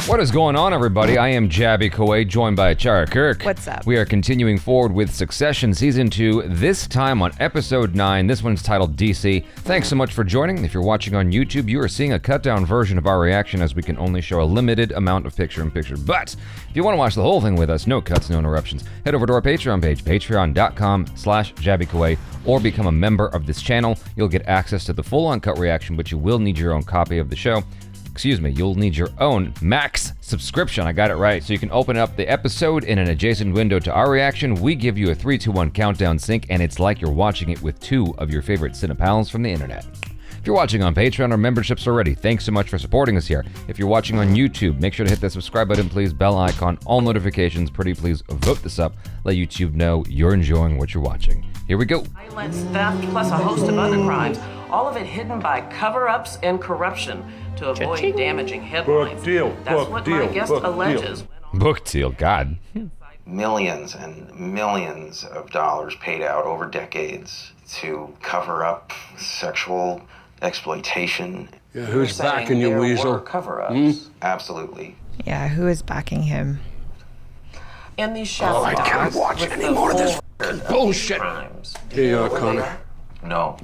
What is going on, everybody? I am Jabby Kuwait, joined by Chara Kirk. What's up? We are continuing forward with Succession Season 2, this time on Episode 9. This one's titled DC. Thanks so much for joining. If you're watching on YouTube, you are seeing a cut-down version of our reaction as we can only show a limited amount of picture-in-picture. But if you want to watch the whole thing with us, no cuts, no interruptions, head over to our Patreon page, patreon.com/JabbyKuwait, or become a member of this channel. You'll get access to the full uncut reaction, but you will need your own copy of the show. Excuse me, you'll need your own max subscription. I got it right. So you can open up the episode in an adjacent window to our reaction. We give you a 3, 2, 1 countdown sync, and it's like you're watching it with 2 of your favorite cinepals from the internet. If you're watching on Patreon or memberships already, thanks so much for supporting us here. If you're watching on YouTube, make sure to hit that subscribe button, please, bell icon, all notifications. Pretty please vote this up. Let YouTube know you're enjoying what you're watching. Here we go. Violence, theft, plus a host of other crimes, all of it hidden by cover-ups and corruption to avoid damaging headlines. Book deal. That's what my guest alleges. Book deal, God. Millions and millions of dollars paid out over decades to cover up sexual exploitation. Yeah, who's backing you, Weasel? Cover-ups. Absolutely. Yeah, who is backing him? In these shadow I can't watch any more of this bullshit. Crimes. Here you are, Connor. No.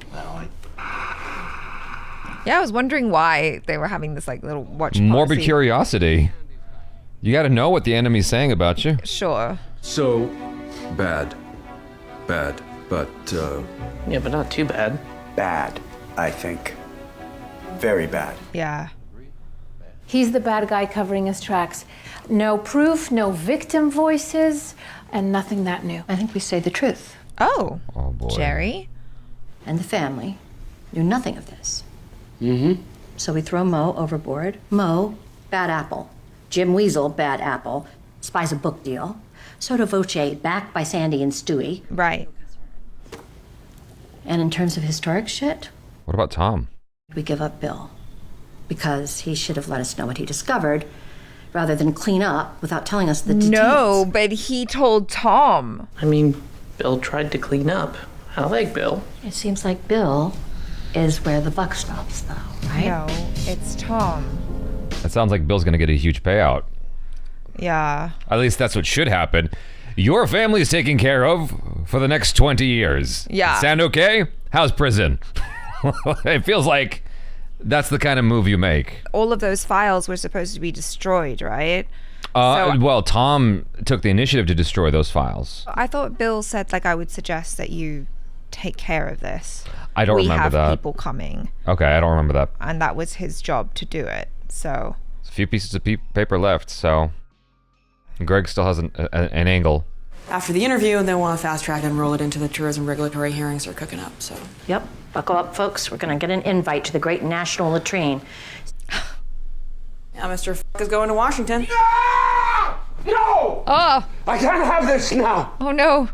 Yeah, I was wondering why they were having this like little watch Morbid policy. curiosity. You gotta know what the enemy's saying about you. Sure. So, bad, but, Yeah, but not too bad. Bad, I think. Very bad. Yeah. He's the bad guy covering his tracks. No proof, no victim voices, and nothing that new. I think we say the truth. Oh. Oh boy. Jerry. And the family knew nothing of this. mm-hmm. So we throw Mo overboard. Mo, bad apple. Jim Weasel, bad apple. Spies a book deal. Sotto voce, backed by Sandy and Stewie. Right. And in terms of historic shit, What about Tom? we give up Bill. Because he should have let us know what he discovered, rather than clean up without telling us the details. No, but he told Tom. I mean, Bill tried to clean up. I like Bill. It seems like Bill is where the buck stops, though, right? No, it's Tom. It sounds like Bill's gonna get a huge payout. Yeah. At least that's what should happen. Your family's taken care of for the next 20 years. Yeah. Sound okay? How's prison? It feels like that's the kind of move you make. All of those files were supposed to be destroyed, right? Well, Tom took the initiative to destroy those files. I thought Bill said, like, I would suggest that you take care of this. I don't remember We that. have people coming. Okay, I don't remember that. And that was his job to do it. So. There's a few pieces of paper left, so Greg still has an angle. After the interview, they want to fast track and roll it into the tourism regulatory hearings they're cooking up, so. Yep. Buckle up, folks. We're gonna get an invite to the great national latrine. Yeah, Mr. F is going to Washington. No! Oh! I can't have this now! Oh no.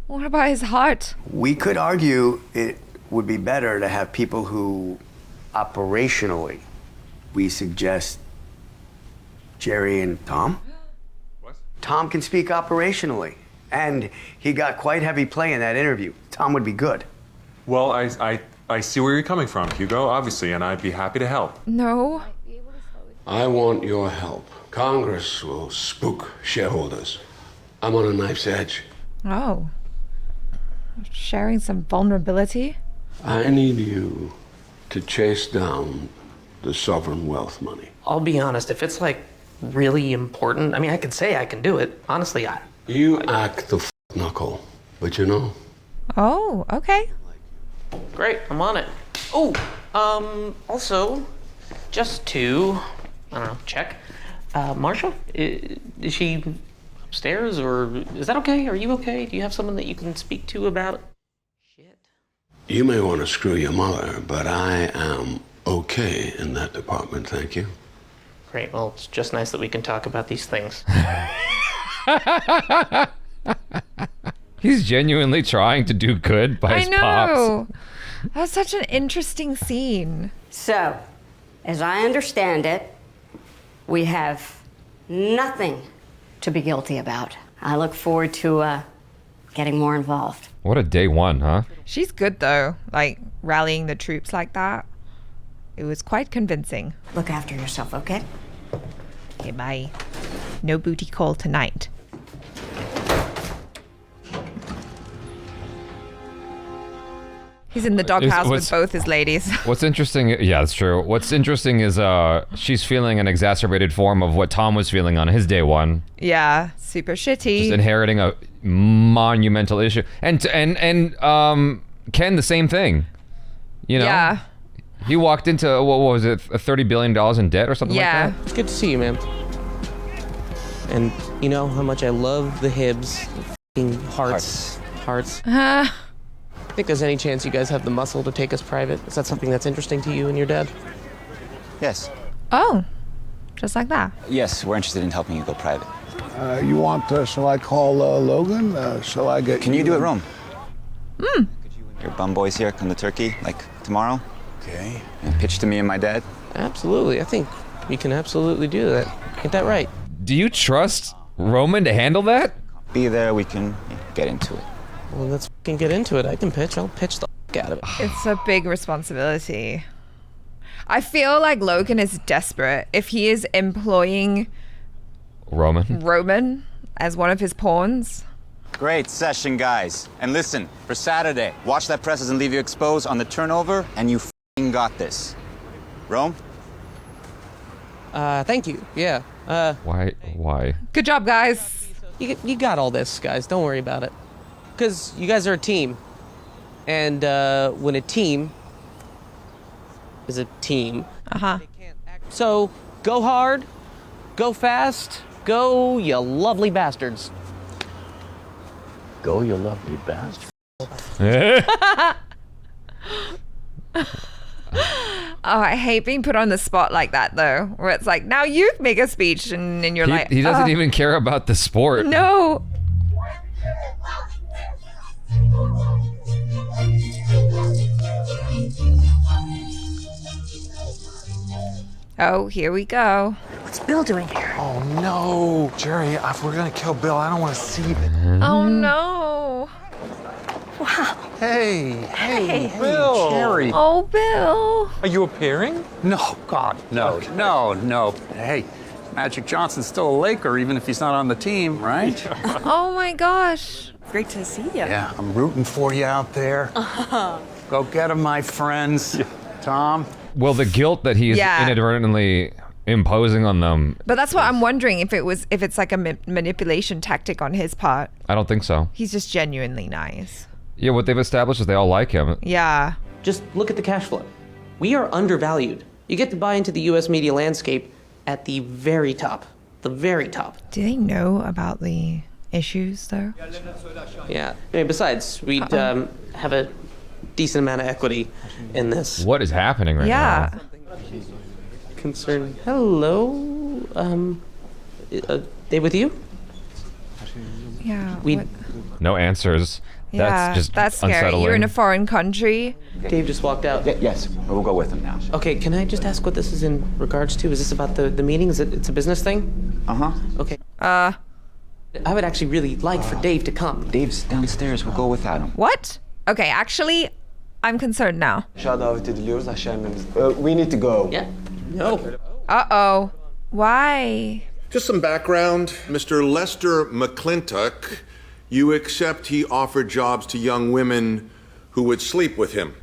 What about his heart? We could argue it would be better to have people who, operationally, we suggest Jerry and Tom. What? Tom can speak operationally, and he got quite heavy play in that interview. Tom would be good. Well, I see where you're coming from, Hugo, obviously, and I'd be happy to help. No. I want your help. Congress will spook shareholders. I'm on a knife's edge. Oh. Sharing some vulnerability? I need you to chase down the sovereign wealth money. I'll be honest, if it's like really important, I mean, I could say I can do it. Honestly, You act the knuckle, but you know, Oh, okay. Great, I'm on it. Oh, also, just to, I don't know, check. Marsha, is she upstairs, or is that okay? Are you okay? Do you have someone that you can speak to about shit? you may want to screw your mother, but I am okay in that department, thank you. Great, well, it's just nice that we can talk about these things. He's genuinely trying to do good by his I know. pops. That was such an interesting scene. So, as I understand it, we have nothing to be guilty about. I look forward to getting more involved. What a day one, huh? She's good though, like rallying the troops like that. It was quite convincing. Look after yourself, okay? Okay, bye. No booty call tonight. He's in the doghouse with both his ladies. What's interesting, yeah, that's true. What's interesting is she's feeling an exacerbated form of what Tom was feeling on his day one. Yeah, super shitty. Just inheriting a monumental issue. And Ken, the same thing. You know? Yeah. He walked into, what was it, $30 billion in debt or something like that? It's good to see you, man. And you know how much I love the Hibs. The hearts. I think there's any chance you guys have the muscle to take us private. Is that something that's interesting to you and your dad? Yes. Oh, just like that. Yes, we're interested in helping you go private. You want, shall I call Logan? Shall I get Can you do it, Rome? Your bum boys here come to Turkey, like, tomorrow? Okay. And pitch to me and my dad? Absolutely. I think we can absolutely do that. Ain't that right? Do you trust Roman to handle that? Be there, we can get into it. Well, let's fucking get into it. I can pitch. I'll pitch the out of it. It's a big responsibility. I feel like Logan is desperate. If he is employing Roman as one of his pawns. Great session, guys. And listen, for Saturday, watch that press doesn't leave you exposed on the turnover, and you f***ing got this. Rome? Thank you. Yeah. Why? Good job, guys. You got all this, guys. Don't worry about it. Because you guys are a team. And when a team is a team. So go hard, go fast, go, you lovely bastards. Go, you lovely bastard. Oh, I hate being put on the spot like that, though. Where it's like, now you make a speech, and then you're like, he doesn't even care about the sport. No. Oh, here we go. What's Bill doing here? Oh no, Jerry, if we're gonna kill Bill, I don't want to see it. Oh no. Wow. Hey, Bill. Jerry. Oh, Bill. Are you appearing? No, God, no, no. Hey, Magic Johnson's still a Laker, even if he's not on the team, right? Oh my gosh. Great to see you. Yeah, I'm rooting for you out there. Go get him, my friends. Tom? Well, the guilt that he is inadvertently imposing on them. But that's what I'm wondering, if it's like a manipulation tactic on his part. I don't think so. He's just genuinely nice. Yeah, what they've established is they all like him. Yeah. Just look at the cash flow. We are undervalued. You get to buy into the U.S. media landscape at the very top. The very top. Do they know about the issues, though? Yeah. I mean, besides, we'd have a decent amount of equity in this. What is happening right now? Yeah. Concern. Hello. They with you? Yeah. No answers. Yeah, That's just that's scary. unsettling. You're in a foreign country. Dave just walked out. Yes, we'll go with him now. Okay, can I just ask what this is in regards to? Is this about the meeting? It's a business thing? Uh-huh. Okay. I would actually really like for Dave to come. Dave's downstairs. We'll go without him. What? Okay, actually, I'm concerned now. We need to go. Yeah. No. Uh-oh. Why? Just some background. Mr. Lester McClintock, you accept he offered jobs to young women who would sleep with him.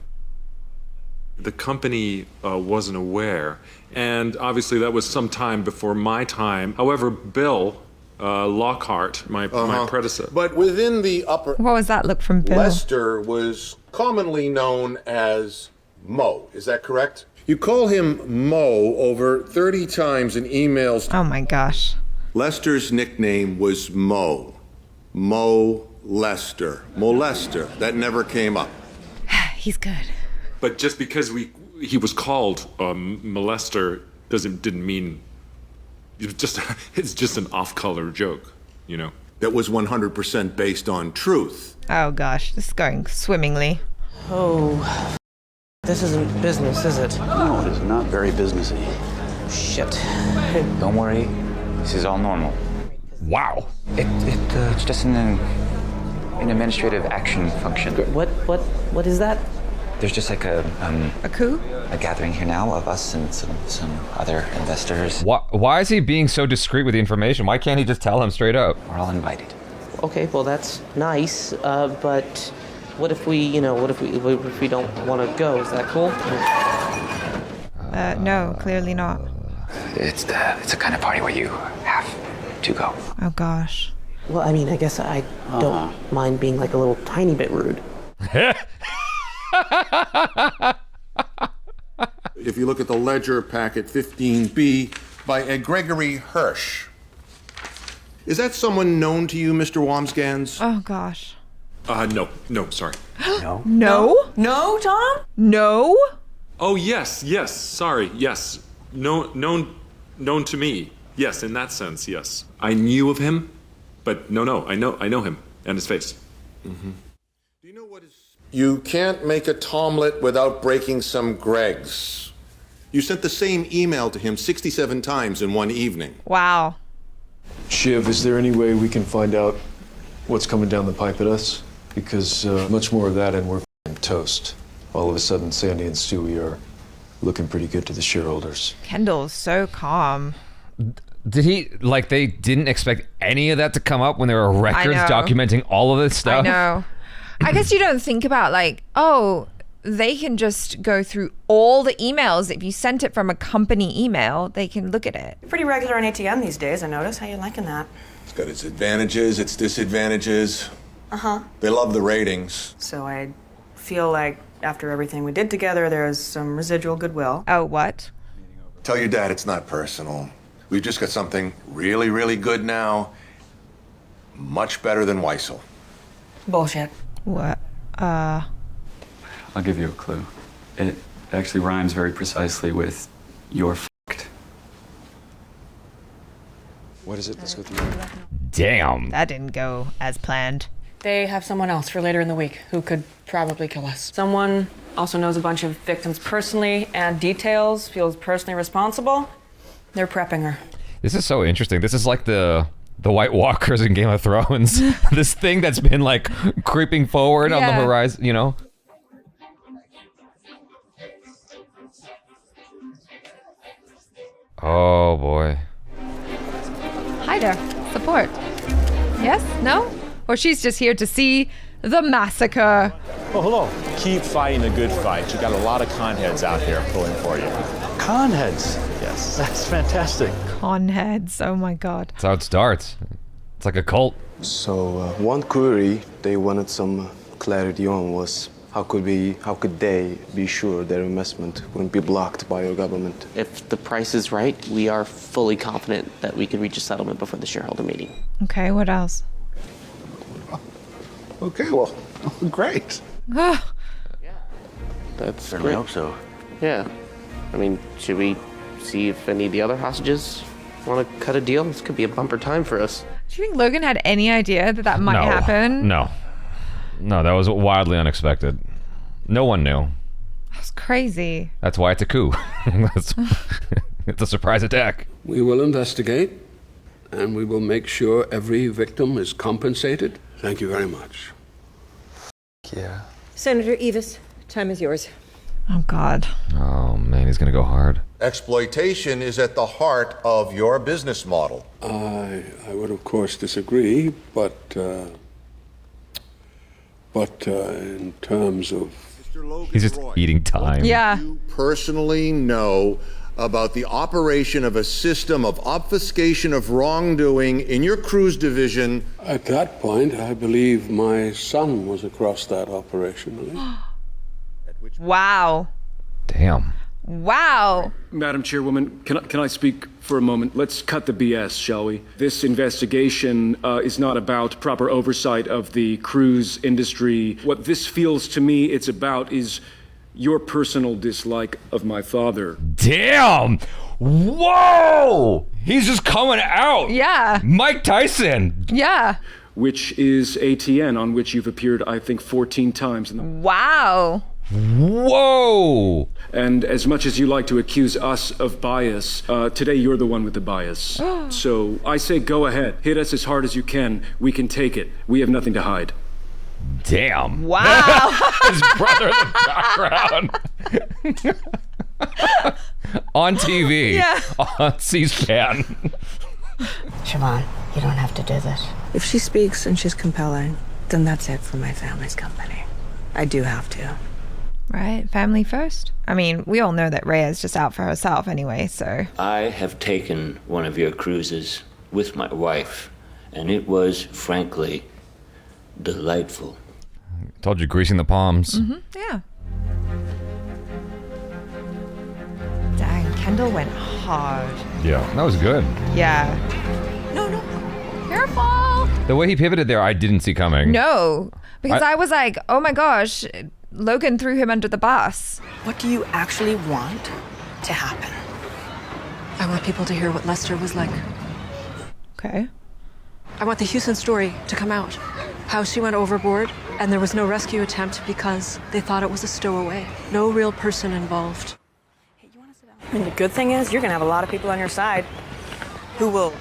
The company wasn't aware, and obviously that was some time before my time. However, Bill Lockhart, my predecessor. But within the upper... What was that look from Bill? Lester was commonly known as Mo. Is that correct? You call him Mo over 30 times in emails. Oh my gosh. Lester's nickname was Mo. Mo Lester. Molester. That never came up. He's good. But just because he was called molester didn't mean it's just an off-color joke, you know. That was 100% based on truth. Oh gosh, this is going swimmingly. Oh, this isn't business, is it? No, it is not very businessy. Shit. Don't worry. This is all normal. Wow. It's just an administrative action function. What is that? There's just like a coup? A gathering here now of us and some other investors. Why is he being so discreet with the information? Why can't he just tell him straight up? We're all invited. Okay, well that's nice, but what if we don't want to go? Is that cool? No, clearly not. It's the kind of party where you have to go. Oh gosh. Well, I mean, I guess I don't mind being like a little tiny bit rude. If you look at the ledger packet 15B by a Gregory Hirsch. Is that someone known to you, Mr. Wamsgans? Oh gosh. No, sorry. No? No? No, Tom? No? Oh, yes, sorry, yes. Known to me. Yes, in that sense, yes. I knew of him, but no, I know him and his face. Mm-hmm. Do you know what is... You can't make a Tomlet without breaking some Gregs. You sent the same email to him 67 times in one evening. Wow. Shiv, is there any way we can find out what's coming down the pipe at us? Because much more of that and we're toast. All of a sudden, Sandy and Stewie are looking pretty good to the shareholders. Kendall's so calm. Did he, like, they didn't expect any of that to come up when there were records documenting all of this stuff? I know. I guess you don't think about, like, oh, they can just go through all the emails. If you sent it from a company email, they can look at it. Pretty regular on ATM these days, I notice. How you liking that? It's got its advantages, its disadvantages. Uh-huh. They love the ratings. So I feel like after everything we did together, there's some residual goodwill. Oh, what? Tell your dad it's not personal. We've just got something really, really good now. Much better than Weissel. Bullshit. What? I'll give you a clue. It actually rhymes very precisely with "you're fucked." What is it? Let's go through it. Damn. That didn't go as planned. They have someone else for later in the week who could probably kill us. Someone also knows a bunch of victims personally and details, feels personally responsible. They're prepping her. This is so interesting. This is like the White Walkers in Game of Thrones. This thing that's been like creeping forward on the horizon, you know? Oh boy. Hi there. Support. Yes? No? Or she's just here to see the massacre. Oh, hello. Keep fighting a good fight. You got a lot of con heads out here pulling for you. Con heads? Yes. That's fantastic. Con heads. Oh my God. That's how it starts. It's like a cult. So one query they wanted some clarity on was how could they be sure their investment wouldn't be blocked by your government? If the price is right, we are fully confident that we can reach a settlement before the shareholder meeting. Okay, what else? Okay, well, great. That's Certainly great. hope so. Yeah. I mean, should we see if any of the other hostages want to cut a deal? This could be a bumper time for us. Do you think Logan had any idea that might happen? No, that was wildly unexpected. No one knew. That's crazy. That's why it's a coup. It's a surprise attack. We will investigate, and we will make sure every victim is compensated. Thank you very much. Yeah. Senator Evis, time is yours. Oh, God. Oh, man, he's going to go hard. Exploitation is at the heart of your business model. I would, of course, disagree, but in terms of... He's just eating time. Yeah. You personally know about the operation of a system of obfuscation of wrongdoing in your cruise division. At that point, I believe my son was across that operation. Wow. Damn. Wow. Madam Chairwoman, can I speak for a moment? Let's cut the BS, shall we? This investigation is not about proper oversight of the cruise industry. What this feels to me it's about is your personal dislike of my father. Damn! Whoa! He's just coming out. Yeah. Mike Tyson. Yeah. Which is ATN, on which you've appeared, I think, 14 times. Wow. Whoa! And as much as you like to accuse us of bias, today you're the one with the bias. So I say go ahead. Hit us as hard as you can. We can take it. We have nothing to hide. Damn. Wow. His brother in the background. On TV. Yeah. On C-SPAN. Siobhan, you don't have to do this. If she speaks and she's compelling, then that's it for my family's company. I do have to. Right, family first. I mean, we all know that Rhea's just out for herself anyway, so. I have taken one of your cruises with my wife, and it was, frankly, delightful. Told you, greasing the palms. Yeah. Dang, Kendall went hard. Yeah, that was good. Yeah. No. Careful. The way he pivoted there, I didn't see coming. No, because I was like, oh my gosh, Logan threw him under the bus. What do you actually want to happen? I want people to hear what Lester was like. Okay. I want the Houston story to come out. How she went overboard and there was no rescue attempt because they thought it was a stowaway. No real person involved. I mean, the good thing is you're gonna have a lot of people on your side who will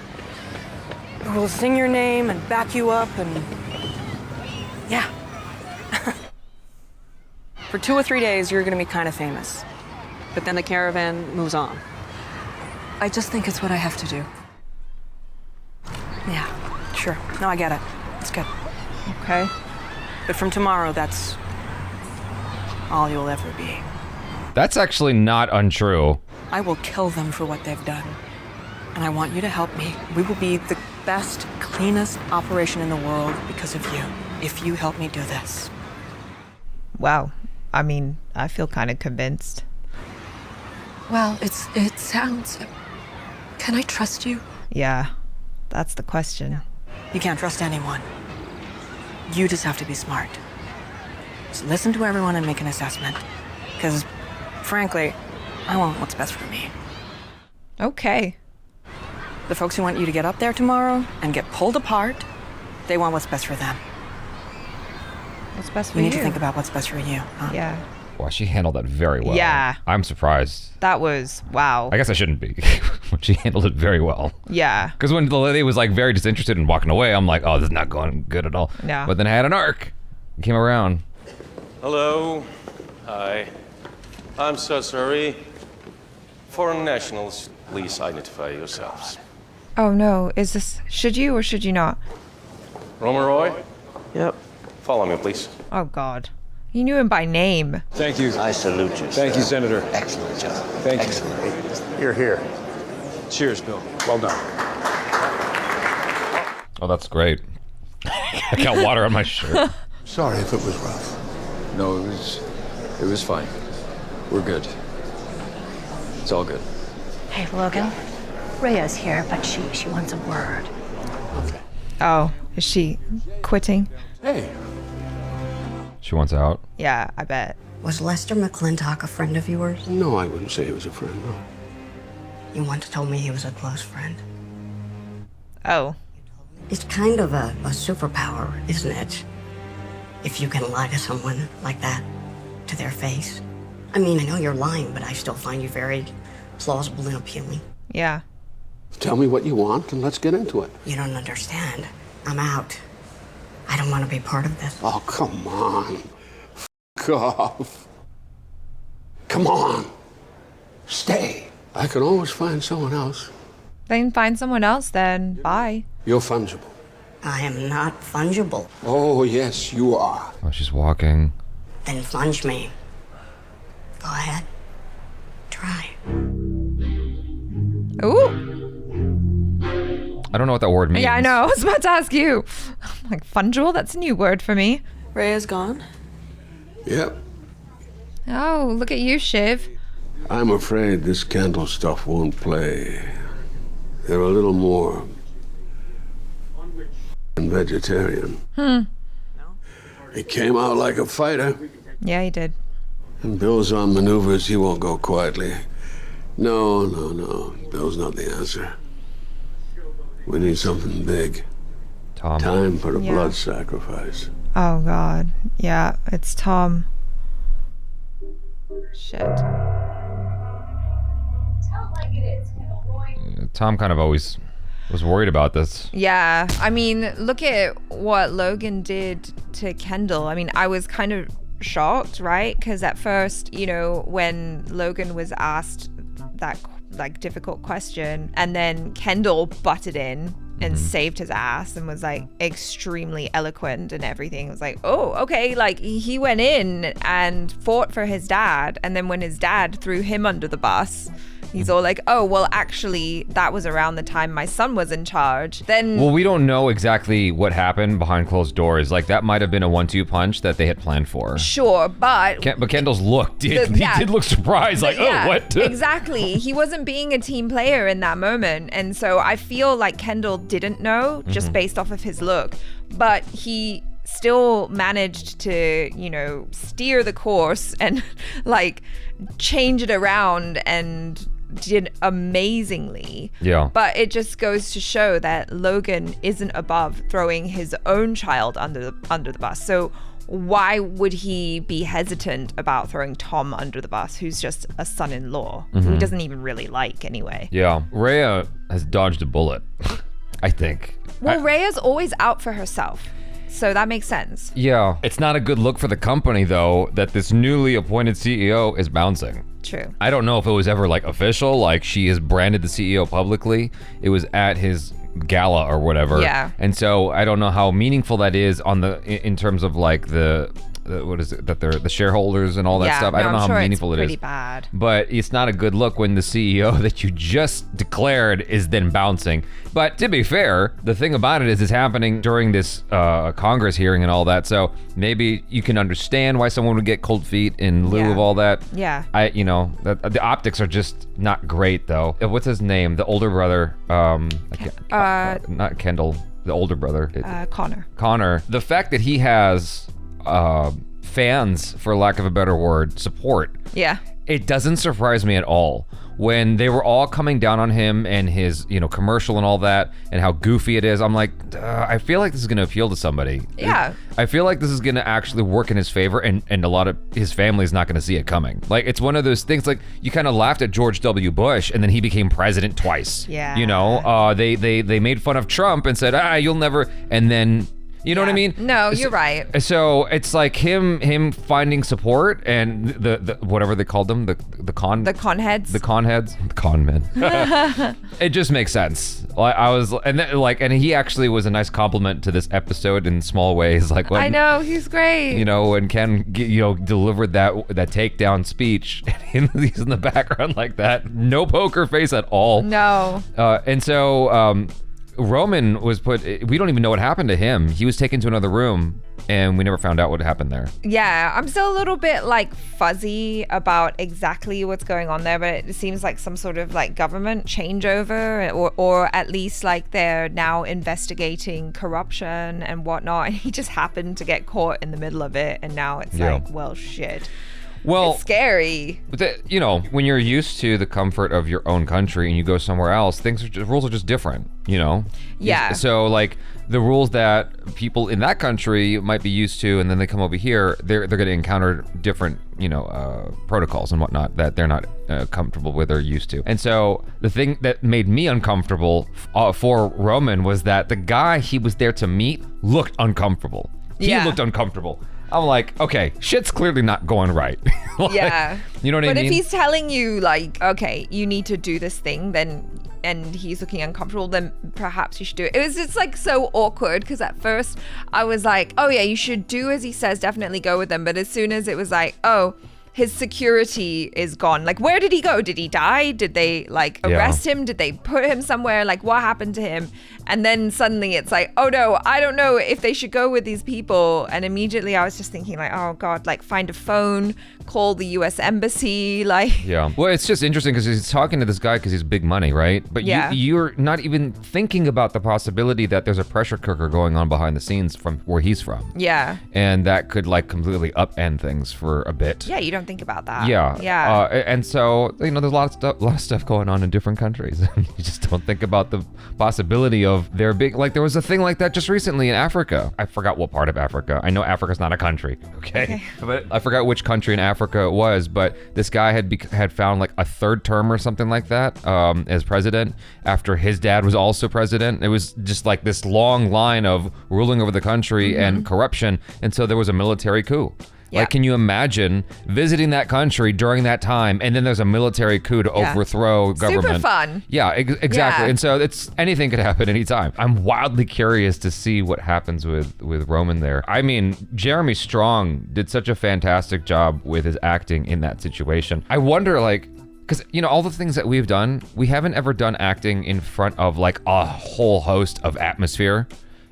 sing your name and back you up and yeah. For 2 or 3 days, you're gonna be kind of famous. But then the caravan moves on. I just think it's what I have to do. Yeah, sure. No, I get it. It's good. Okay. But from tomorrow, that's all you'll ever be. That's actually not untrue. I will kill them for what they've done. And I want you to help me. We will be the best, cleanest operation in the world because of you, if you help me do this. Wow. I mean, I feel kind of convinced. Well, it sounds... Can I trust you? Yeah, that's the question. You can't trust anyone. You just have to be smart. Just listen to everyone and make an assessment. Because, frankly, I want what's best for me. Okay. The folks who want you to get up there tomorrow and get pulled apart, they want what's best for them. What's best for you? You need to think about what's best for you. Huh? Yeah. Wow, she handled that very well. Yeah. I'm surprised. That was, wow. I guess I shouldn't be. But she handled it very well. Yeah. Because when the lady was like very disinterested and walking away, I'm like, oh, this is not going good at all. No. But then I had an arc. It came around. Hello. Hi. I'm so sorry. Foreign nationals, please identify yourselves. Oh no, is this, should you or should you not? Romeroy? Yep. Follow me, please. Oh God. You knew him by name. Thank you. I salute you. Thank you, Senator. Excellent job. Thank you. Excellent. You're here. Cheers, Bill. Well done. Oh, that's great. I got water on my shirt. Sorry if it was rough. No, it was fine. We're good. It's all good. Hey, Logan. Rhea's here, but she wants a word. Oh, is she quitting? Hey. She wants out. Yeah, I bet. Was Lester McClintock a friend of yours? No, I wouldn't say he was a friend, no. You once told me he was a close friend. Oh. It's kind of a superpower, isn't it? If you can lie to someone like that, to their face. I mean, I know you're lying, but I still find you very plausible and appealing. Yeah. Tell me what you want and let's get into it. You don't understand. I'm out. I don't want to be part of this. Oh, come on. F off. Come on. Stay. I can always find someone else. Then find someone else then. Bye. You're fungible. I am not fungible. Oh, yes, you are. Oh, she's walking. Then funge me. Go ahead. Try. Ooh. I don't know what that word means. Yeah, I know. I was about to ask you. I'm like, fungible? That's a new word for me. Rhea's gone? Yep. Oh, look at you, Shiv. I'm afraid this candle stuff won't play. They're a little more vegetarian. He came out like a fighter. Yeah, he did. And Bill's on maneuvers, he won't go quietly. No. Bill's not the answer. We need something big. Tom. Time for a Yeah. blood sacrifice. Oh God. Yeah, it's Tom. Shit. Tom kind of always was worried about this. Yeah, I mean, look at what Logan did to Kendall. I mean, I was kind of shocked, right? Because at first, you know, when Logan was asked that like difficult question, and then Kendall butted in and saved his ass and was like extremely eloquent and everything. It was like, oh, okay, like he went in and fought for his dad, and then when his dad threw him under the bus, he's all like, oh, well, actually, that was around the time my son was in charge. Then, well, we don't know exactly what happened behind closed doors. Like, that might have been a 1-2 punch that they had planned for. Sure, but Kendall's look did he did look surprised, like, yeah, oh, what? Exactly. He wasn't being a team player in that moment. And so I feel like Kendall didn't know just based off of his look, but he still managed to, you know, steer the course and like change it around and did amazingly. Yeah. But it just goes to show that Logan isn't above throwing his own child under the bus. So why would he be hesitant about throwing Tom under the bus, who's just a son-in-law who he doesn't even really like anyway? Yeah. Rhea has dodged a bullet, I think. Well, Rhea's always out for herself, so that makes sense. Yeah. It's not a good look for the company, though, that this newly appointed CEO is bouncing. True. I don't know if it was ever like official, like she has branded the CEO publicly. It was at his gala or whatever. Yeah. And so I don't know how meaningful that is on the in terms of like the what is it, that they're the shareholders and all that stuff. I don't know how meaningful it is. Pretty bad. But it's not a good look when the CEO that you just declared is then bouncing. But to be fair, the thing about it is it's happening during this Congress hearing and all that. So maybe you can understand why someone would get cold feet in lieu of all that. Yeah. The optics are just not great though. What's his name? The older brother. Not Kendall. The older brother. Connor. Connor. The fact that he has fans, for lack of a better word, support. Yeah. It doesn't surprise me at all. When they were all coming down on him and his, commercial and all that, and how goofy it is, I'm like, I feel like this is going to appeal to somebody. Yeah. I feel like this is going to actually work in his favor, and a lot of his family is not going to see it coming. Like, it's one of those things, like, you kind of laughed at George W. Bush, and then he became president twice. Yeah. They made fun of Trump and said, you'll never, and then... You know what I mean? No, you're right. So it's like him finding support, and the whatever they called them, the con heads, the con men. It just makes sense. And he actually was a nice compliment to this episode in small ways. Like when I know he's great. When Ken delivered that takedown speech, and he's in the background like that, no poker face at all. No. And so. Roman was we don't even know what happened to him. He was taken to another room and we never found out what happened there. Yeah, I'm still a little bit like fuzzy about exactly what's going on there, but it seems like some sort of like government changeover, or at least like they're now investigating corruption and whatnot. And he just happened to get caught in the middle of it, and now it's like, well, shit. Well, it's scary. When you're used to the comfort of your own country and you go somewhere else, rules are just different, Yeah. So like the rules that people in that country might be used to, and then they come over here, they're going to encounter different, protocols and whatnot that they're not comfortable with or used to. And so the thing that made me uncomfortable for Roman was that the guy he was there to meet looked uncomfortable. He looked uncomfortable. I'm like, okay, shit's clearly not going right. Yeah. You know what I mean? But if he's telling you like, okay, you need to do this thing, and he's looking uncomfortable, then perhaps you should do it. It was just like so awkward, because at first I was like, oh yeah, you should do as he says, definitely go with them. But as soon as it was like, oh, his security is gone. Like, where did he go? Did he die? Did they like arrest him? Did they put him somewhere? Like, what happened to him? And then suddenly it's like, oh no, I don't know if they should go with these people. And immediately I was just thinking like, oh God, like find a phone, call the US embassy, like. Yeah. Well, it's just interesting because he's talking to this guy because he's big money, right? But you're not even thinking about the possibility that there's a pressure cooker going on behind the scenes from where he's from. Yeah. And that could like completely upend things for a bit. Yeah, you don't think about that. Yeah. Yeah. And so, there's a lot of stuff going on in different countries. You just don't think about the possibility of their big, like there was a thing like that just recently in Africa. I forgot what part of Africa. I know Africa's not a country, okay? But I forgot which country in Africa Africa was, but this guy had found like a third term or something like that as president after his dad was also president. It was just like this long line of ruling over the country and corruption until there was a military coup. Yeah. Like, can you imagine visiting that country during that time, and then there's a military coup to overthrow government? Super fun. Yeah, exactly. Yeah. And so anything could happen anytime. I'm wildly curious to see what happens with Roman there. I mean, Jeremy Strong did such a fantastic job with his acting in that situation. I wonder, like, because, you know, all the things that we've done, we haven't ever done acting in front of like a whole host of atmosphere,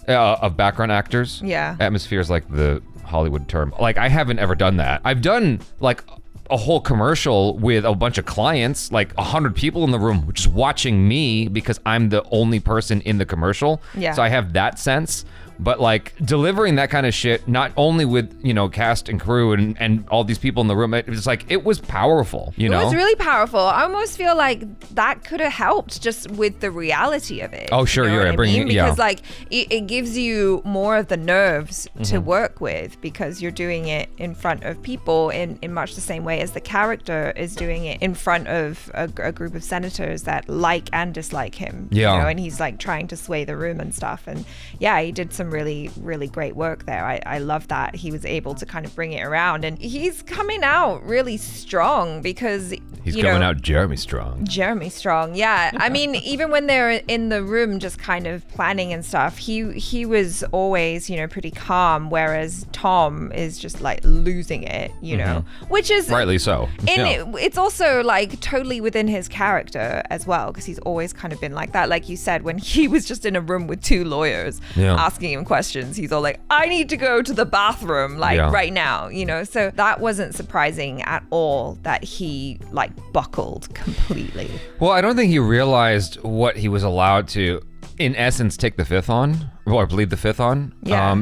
of background actors. Yeah. Atmosphere is like the Hollywood term. Like, I haven't ever done that. I've done like a whole commercial with a bunch of clients, like 100 people in the room just watching me because I'm the only person in the commercial. Yeah. So I have that sense. But like delivering that kind of shit, not only with, you know, cast and crew and all these people in the room, it was like, it was powerful, you know? It was really powerful. I almost feel like that could have helped just with the reality of it. Oh, sure, you know you're what I mean? yeah. Because like it gives you more of the nerves to work with because you're doing it in front of people in much the same way as the character is doing it in front of a group of senators that like and dislike him. Yeah. You know, and he's like trying to sway the room and stuff. And yeah, he did some really, really great work there. I love that he was able to kind of bring it around, and he's coming out really strong because he's coming out Jeremy Strong. Jeremy Strong, yeah. I mean, even when they're in the room just kind of planning and stuff, he was always, you know, pretty calm, whereas Tom is just like losing it, you know, which is rightly so. It's also like totally within his character as well, because he's always kind of been like that. Like you said, when he was just in a room with two lawyers asking him questions, he's all like, I need to go to the bathroom right now, you know. So that wasn't surprising at all that he like buckled completely. Well, I don't think he realized what he was allowed to, in essence, take the fifth on, or bleed the fifth on.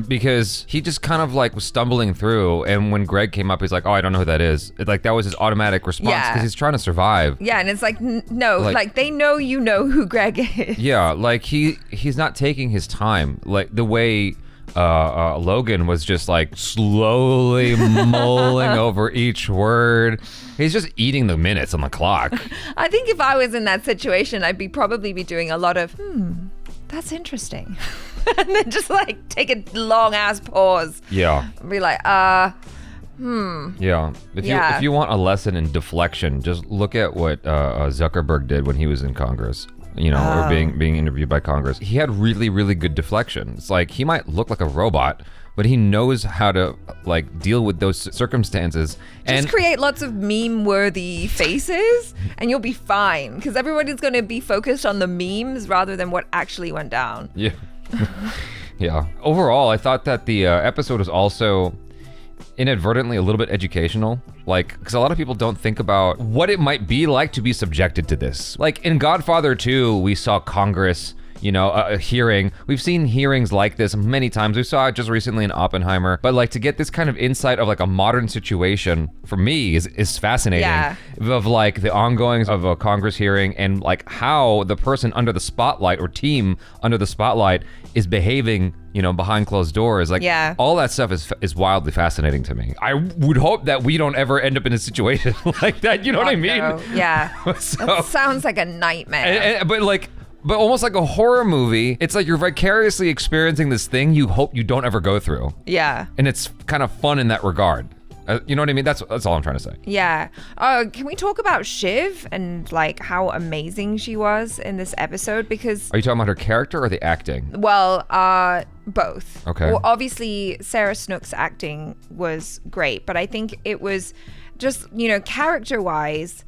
Because he just kind of like was stumbling through, and when Greg came up, he's like, oh, I don't know who that is. Like, that was his automatic response because he's trying to survive. Yeah, and it's like, no, like they know you know who Greg is. Yeah, like he's not taking his time, like the way Logan was just like slowly mulling over each word. He's just eating the minutes on the clock. I think if I was in that situation, I'd probably be doing a lot of, that's interesting. And then just like take a long ass pause. Yeah. Be like, Yeah. If you want a lesson in deflection, just look at what Zuckerberg did when he was in Congress. You know, or being interviewed by Congress. He had really, really good deflection. It's like, he might look like a robot, but he knows how to like deal with those circumstances. Just create lots of meme-worthy faces and you'll be fine, because everybody's going to be focused on the memes rather than what actually went down. Yeah. Yeah. Overall, I thought that the episode was also inadvertently a little bit educational, like, because a lot of people don't think about what it might be like to be subjected to this. Like in Godfather 2, we saw Congress, you know, a hearing. We've seen hearings like this many times. We saw it just recently in Oppenheimer, but like to get this kind of insight of like a modern situation for me is fascinating. Yeah. Of like the ongoings of a Congress hearing and like how the person under the spotlight or team under the spotlight is behaving, you know, behind closed doors. Like all that stuff is wildly fascinating to me. I would hope that we don't ever end up in a situation like that. You know what I mean? No. Yeah. That sounds like a nightmare. But almost like a horror movie, it's like you're vicariously experiencing this thing you hope you don't ever go through. Yeah. And it's kind of fun in that regard. You know what I mean? That's all I'm trying to say. Yeah. Can we talk about Shiv and like how amazing she was in this episode? Because are you talking about her character or the acting? Well, both. Okay. Well, obviously, Sarah Snook's acting was great, but I think it was just, you know, character-wise,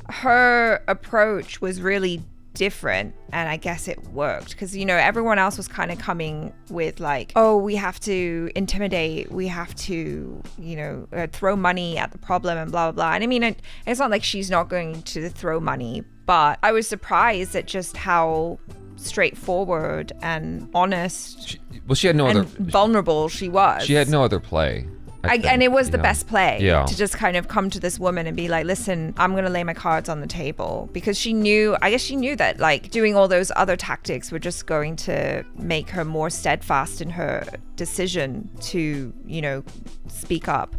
her approach was really different, and I guess it worked because, you know, everyone else was kind of coming with like, oh, we have to intimidate, we have to, you know, throw money at the problem and blah blah blah. And I mean, it's not like she's not going to throw money, but I was surprised at just how straightforward and honest she had no and other vulnerable she was. She had no other play. And it was the best play to just kind of come to this woman and be like, listen, I'm going to lay my cards on the table, because she knew that like doing all those other tactics were just going to make her more steadfast in her decision to, you know, speak up.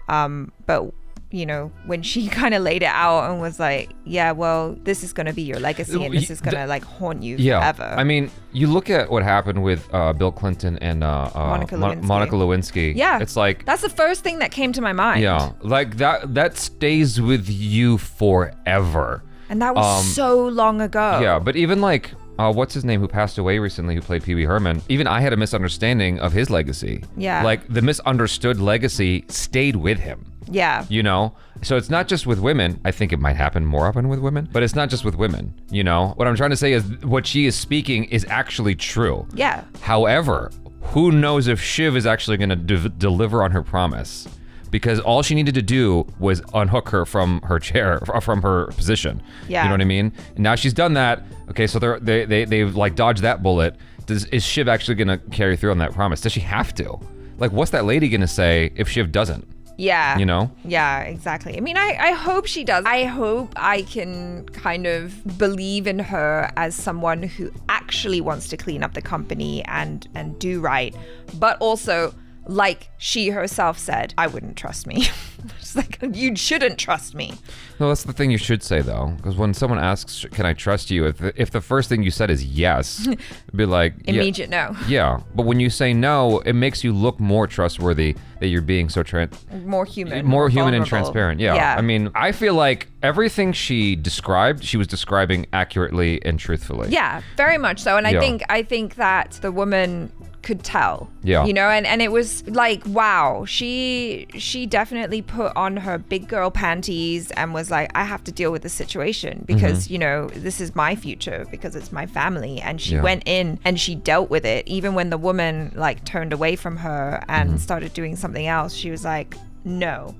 But you know, when she kind of laid it out and was like, yeah, well, this is going to be your legacy and this is going to like haunt you forever. I mean, you look at what happened with Bill Clinton and Monica Lewinsky. Yeah. It's like, that's the first thing that came to my mind. Yeah. Like that stays with you forever. And that was so long ago. Yeah. But even like, what's his name who passed away recently, who played Pee Wee Herman, even I had a misunderstanding of his legacy. Yeah. Like the misunderstood legacy stayed with him. Yeah. You know? So it's not just with women. I think it might happen more often with women, but it's not just with women, you know? What I'm trying to say is what she is speaking is actually true. Yeah. However, who knows if Shiv is actually going to deliver on her promise? Because all she needed to do was unhook her from her chair, from her position. Yeah. You know what I mean? And now she's done that. Okay, so they've like dodged that bullet. Is Shiv actually going to carry through on that promise? Does she have to? Like, what's that lady going to say if Shiv doesn't? Yeah. You know? Yeah, exactly. I mean, I hope she does. I hope I can kind of believe in her as someone who actually wants to clean up the company and do right. But also, like she herself said, I wouldn't trust me. It's like, you shouldn't trust me. No, that's the thing you should say though, because when someone asks, "Can I trust you?" If the first thing you said is yes, it'd be like immediate no. Yeah, but when you say no, it makes you look more trustworthy that you're being so more human and vulnerable. transparent. Yeah. I mean, I feel like everything she described, she was describing accurately and truthfully. Yeah, very much so. And I think that the woman could tell. Yeah. You know, and it was like, wow, she definitely put on her big girl panties and was like, I have to deal with the situation because, you know, this is my future because it's my family. And she went in and she dealt with it. Even when the woman like turned away from her and started doing something else, she was like, no,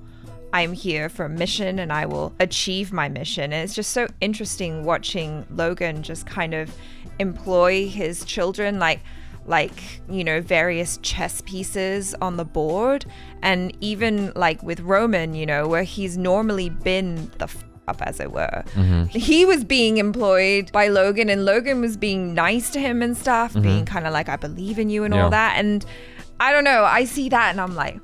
I'm here for a mission and I will achieve my mission. And it's just so interesting watching Logan just kind of employ his children like, you know, various chess pieces on the board. And even like with Roman, you know, where he's normally been the up, as it were. He was being employed by Logan and Logan was being nice to him and stuff, being kind of like, I believe in you and all that. And I don't know, I see that and I'm like,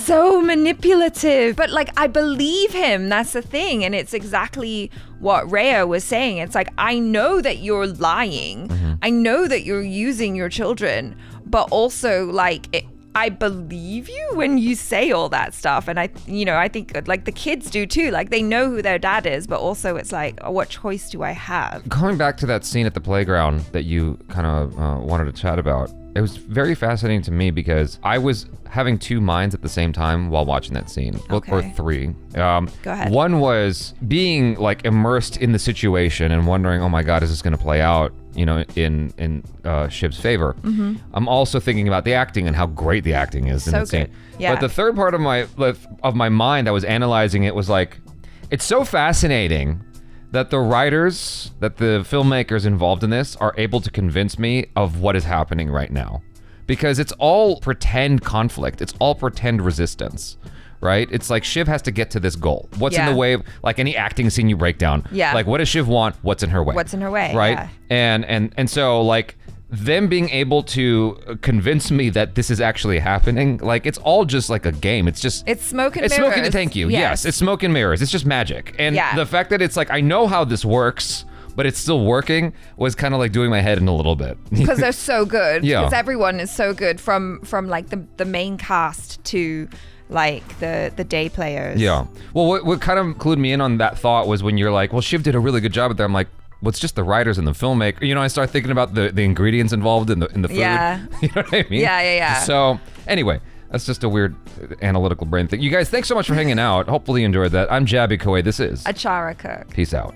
so manipulative, but like I believe him. That's the thing. And it's exactly what Rhea was saying. It's like, I know that you're lying. I know that you're using your children, but also like I believe you when you say all that stuff. And I think like the kids do too. Like they know who their dad is, but also it's like, oh, what choice do I have? Going back to that scene at the playground that you kind of wanted to chat about, it was very fascinating to me because I was having two minds at the same time while watching that scene, or three. Go ahead. One was being like immersed in the situation and wondering, oh my God, is this going to play out, you know, in Shiv's favor? I'm also thinking about the acting and how great the acting is in that scene. Yeah. But the third part of my mind, I was analyzing it, was like, it's so fascinating that the writers, that the filmmakers involved in this are able to convince me of what is happening right now. Because it's all pretend conflict. It's all pretend resistance, right? It's like Shiv has to get to this goal. What's in the way of, like any acting scene you break down. Yeah. Like, what does Shiv want? What's in her way? What's in her way, right? yeah. And so, like, them being able to convince me that this is actually happening, like it's all just like a game. It's just smoke and mirrors. Thank you. Yes, it's smoke and mirrors. It's just magic. And the fact that it's like, I know how this works, but it's still working, was kind of like doing my head in a little bit. Because they're so good. Yeah. Because everyone is so good, from like the main cast to like the day players. Yeah. Well, what kind of clued me in on that thought was when you're like, well, Shiv did a really good job at that. I'm like, well, it's just the writers and the filmmaker. You know, I start thinking about the ingredients involved in the food. Yeah. You know what I mean? Yeah. So anyway, that's just a weird analytical brain thing. You guys, thanks so much for hanging out. Hopefully you enjoyed that. I'm Jabby Koei. This is Achara Cook. Peace out.